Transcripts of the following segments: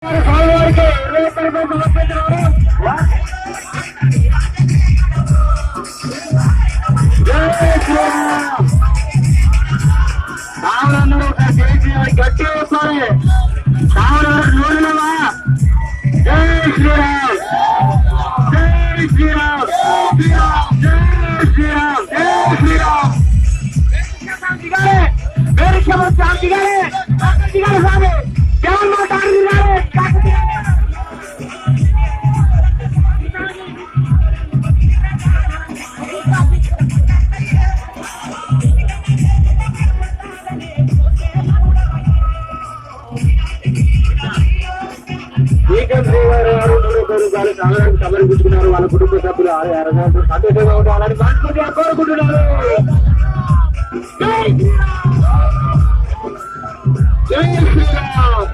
గట్టి వస్తారు నూనెలవా. జై శ్రీరామ్, జై శ్రీరామ్, శ్రీరామ్, జై శ్రీరామ్, జై శ్రీరామ్. मेरे खबर शांति करे सारे क्या माता సమర్పించుకున్నారు. వాళ్ళ కుటుంబ సభ్యులు సంతోషంగా ఉండాలని మనస్ఫూర్తిగా కోరుకుంటున్నారు. జై శ్రీరామ్,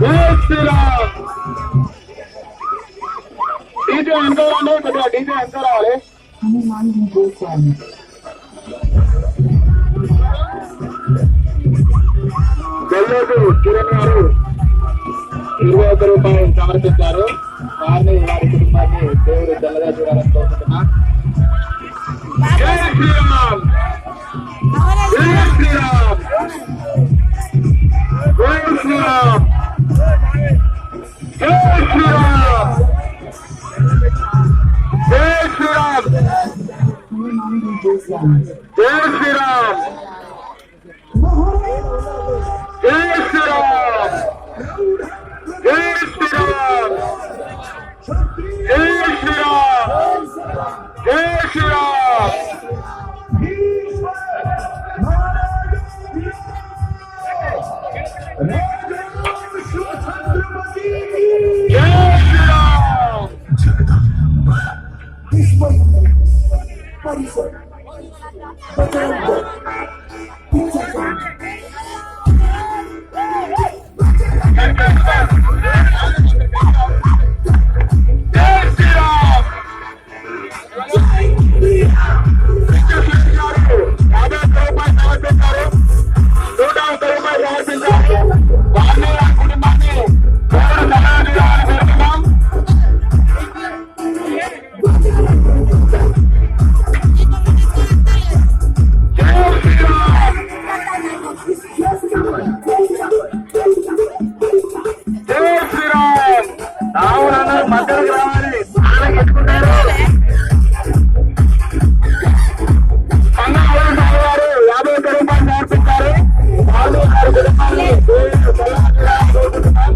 జై శ్రీరామ్. డీజే ఎంత రావాలి, కొద్దిగా డీజే ఎంత రావాలి. గొల్లోజు కిరణ్ గారు 21 రూపాయలు సమర్పించారు. వారిని వారి కుటుంబాన్ని దేవుడు చల్లగా చూడాలని కోరుకుంటున్నా. జై శ్రీరామ్, జై శ్రీరామ్, జై శ్రీరామ్, జై శ్రీరామ్, జై శ్రీరామ్, జై శ్రీరామ్, జై శ్రీరామ్, జై శ్రీరామ్, జై శ్రీరామ్, జై శ్రీరామ్. మధ్యలోకి రావాలి, ఎత్తుకుంటారు. గారు 51 రూపాయలు సమర్పించారు. వాళ్ళు వారి కుటుంబాన్ని కోరుకుంటున్నాం.